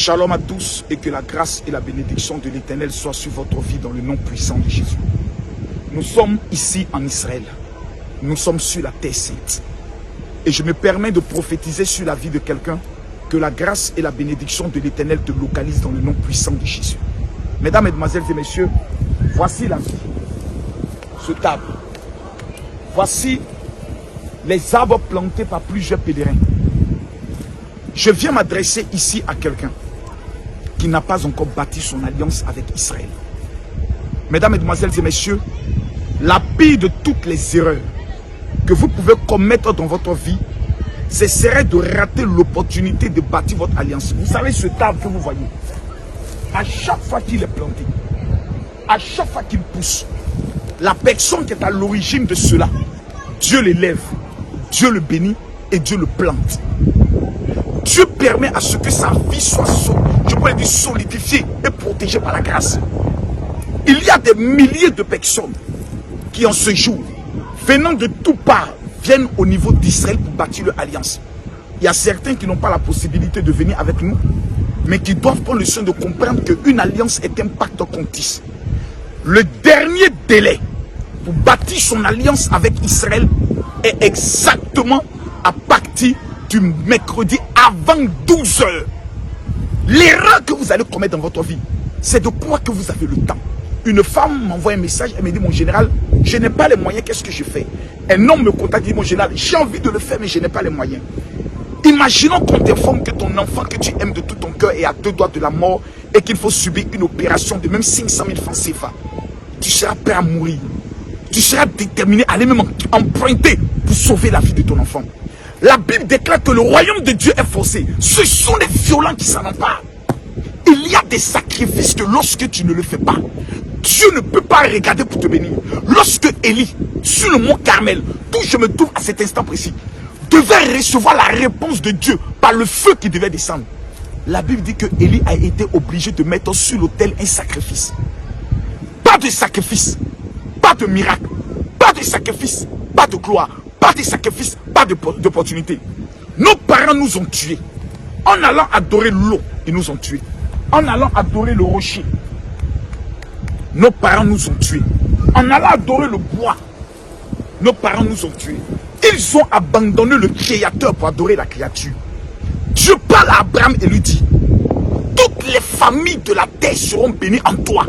Shalom à tous et que la grâce et la bénédiction de l'Éternel soient sur votre vie dans le nom puissant de Jésus. Nous sommes ici en Israël. Nous sommes sur la terre sainte. Et je me permets de prophétiser sur la vie de quelqu'un que la grâce et la bénédiction de l'Éternel te localisent dans le nom puissant de Jésus. Mesdames, Mesdemoiselles et Messieurs, voici la vie. Ce table. Voici les arbres plantés par plusieurs pèlerins. Je viens m'adresser ici à quelqu'un qui n'a pas encore bâti son alliance avec Israël. Mesdames, Mesdemoiselles et Messieurs, la pire de toutes les erreurs que vous pouvez commettre dans votre vie, ce serait de rater l'opportunité de bâtir votre alliance. Vous savez ce table que vous voyez, à chaque fois qu'il est planté, à chaque fois qu'il pousse, la personne qui est à l'origine de cela, Dieu l'élève, Dieu le bénit et Dieu le plante. Dieu permet à ce que sa vie soit, je pourrais dire, solidifiée et protégée par la grâce. Il y a des milliers de personnes qui en ce jour, venant de tout part, viennent au niveau d'Israël pour bâtir leur alliance. Il y a certains qui n'ont pas la possibilité de venir avec nous, mais qui doivent prendre le soin de comprendre qu'une alliance est un pacte qu'on tisse. Le dernier délai pour bâtir son alliance avec Israël est exactement à partir du mercredi avant 12 heures. L'erreur que vous allez commettre dans votre vie, c'est de croire que vous avez le temps. Une femme m'envoie un message, elle me dit: mon général, je n'ai pas les moyens, qu'est-ce que je fais? Un homme me contacte, dit: mon général, j'ai envie de le faire, mais je n'ai pas les moyens. Imaginons qu'on t'informe que ton enfant que tu aimes de tout ton cœur est à 2 doigts de la mort et qu'il faut subir une opération de même 500 000 francs CFA. Tu seras prêt à mourir. Tu seras déterminé à aller même emprunter pour sauver la vie de ton enfant. La Bible déclare que le royaume de Dieu est forcé. Ce sont les violents qui s'en emparent. Il y a des sacrifices que lorsque tu ne le fais pas, Dieu ne peut pas regarder pour te bénir. Lorsque Élie, sur le mont Carmel, d'où je me trouve à cet instant précis, devait recevoir la réponse de Dieu par le feu qui devait descendre, la Bible dit que Élie a été obligé de mettre sur l'autel un sacrifice. Pas de sacrifice, pas de miracle, pas de sacrifice, pas de gloire, pas de sacrifice, pas d'opportunité. Nos parents nous ont tués. En allant adorer l'eau, ils nous ont tués. En allant adorer le rocher, nos parents nous ont tués. En allant adorer le bois, nos parents nous ont tués. Ils ont abandonné le Créateur pour adorer la créature. Dieu parle à Abraham et lui dit: toutes les familles de la terre seront bénies en toi.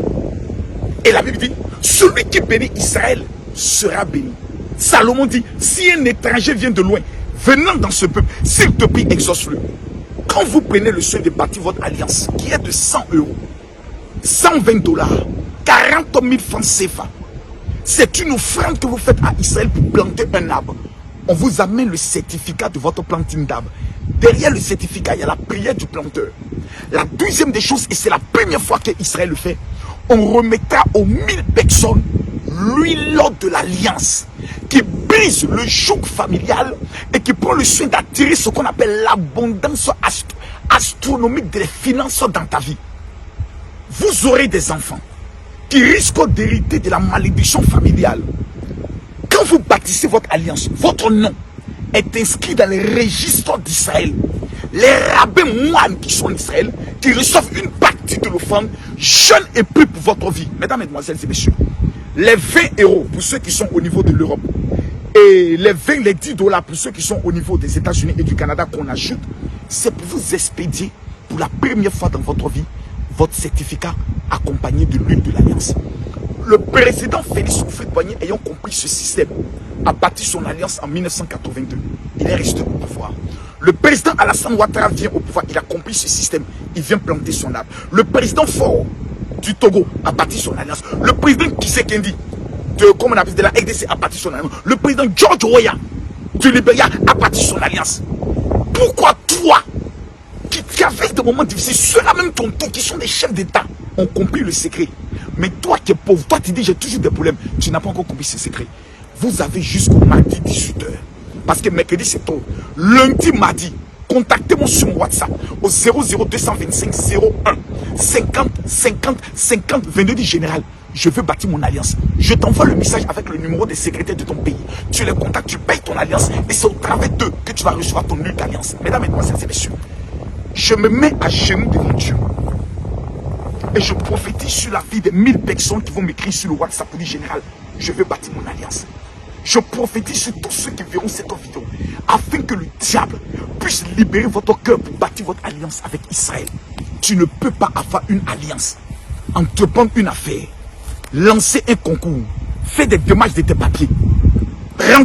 Et la Bible dit: celui qui bénit Israël sera béni. Salomon dit: si un étranger vient de loin, venant dans ce peuple, s'il te plaît, exauce-le. Quand vous prenez le soin de bâtir votre alliance, qui est de 100 €, 120 $, 40 000 francs CFA, c'est une offrande que vous faites à Israël pour planter un arbre. On vous amène le certificat de votre planting d'arbre. Derrière le certificat, il y a la prière du planteur. La deuxième des choses, et c'est la première fois qu'Israël le fait, on remettra aux 1000 personnes l'huile de l'alliance qui brise le joug familial et qui prend le soin d'attirer ce qu'on appelle l'abondance astronomique des finances dans ta vie. Vous aurez des enfants qui risquent d'hériter de la malédiction familiale. Quand vous bâtissez votre alliance, votre nom est inscrit dans les registres d'Israël. Les rabbins moines qui sont en Israël, qui reçoivent une partie de l'offrande, jeûnent et prient pour votre vie. Mesdames, Mesdemoiselles et Messieurs, les 20 € pour ceux qui sont au niveau de l'Europe et les 10 $ pour ceux qui sont au niveau des États-Unis et du Canada qu'on ajoute, c'est pour vous expédier pour la première fois dans votre vie votre certificat accompagné de l'huile de l'alliance. Le président Félix Houphouët-Boigny, ayant compris ce système, a bâti son alliance en 1982. Il est resté au pouvoir. Le président Alassane Ouattara vient au pouvoir, il a compris ce système, il vient planter son arbre. Le président Faure du Togo a bâti son alliance. Le président Tshisekedi de la RDC a bâti son alliance. Le président George Weah du Libéria a bâti son alliance. Pourquoi toi, qui avait des moments difficiles, ceux-là même ton tour, qui sont des chefs d'État, ont compris le secret? Mais toi qui es pauvre, toi tu dis j'ai toujours des problèmes, tu n'as pas encore compris ce secret. Vous avez jusqu'au mardi 18 h. Parce que mercredi c'est tôt. Lundi, mardi, contactez-moi sur mon WhatsApp au 00225 01 50 50 50 22 du général. Je veux bâtir mon alliance. Je t'envoie le message avec le numéro des secrétaires de ton pays. Tu les contactes, tu payes ton alliance et c'est au travers d'eux que tu vas recevoir ton huile d'alliance. Mesdames, Mesdemoiselles et Messieurs, Je me mets à genoux devant Dieu. Et je prophétise sur la vie des 1000 personnes qui vont m'écrire sur le WhatsApp pour dire général, je veux bâtir mon alliance. Je prophétise sur tous ceux qui verront cette vidéo afin que le diable puisse libérer votre cœur pour bâtir votre alliance avec Israël. Tu ne peux pas avoir une alliance, entreprendre une affaire, lancer un concours, faire des démarches de tes papiers,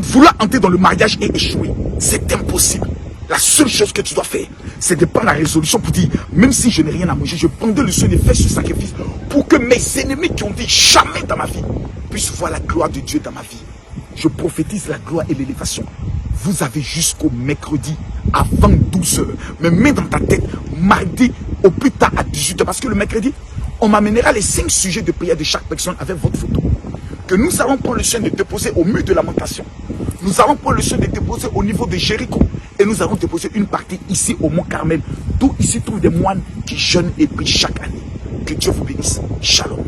vouloir entrer dans le mariage et échouer. C'est impossible. La seule chose que tu dois faire, c'est de prendre la résolution pour dire, même si je n'ai rien à manger, je prendrai le soin de faire ce sacrifice pour que mes ennemis qui ont dit jamais dans ma vie puissent voir la gloire de Dieu dans ma vie. Je prophétise la gloire et l'élévation. Vous avez jusqu'au mercredi avant 12 h. Mais mets dans ta tête, mardi au plus tard à 18 h. Parce que le mercredi, on m'amènera les 5 sujets de prière de chaque personne avec votre photo. Que nous allons prendre le soin de déposer au mur de lamentation. Nous allons prendre le soin de déposer au niveau de Jéricho. Et nous allons déposer une partie ici au Mont Carmel. D'où ici trouvent des moines qui jeûnent et prient chaque année. Que Dieu vous bénisse. Shalom.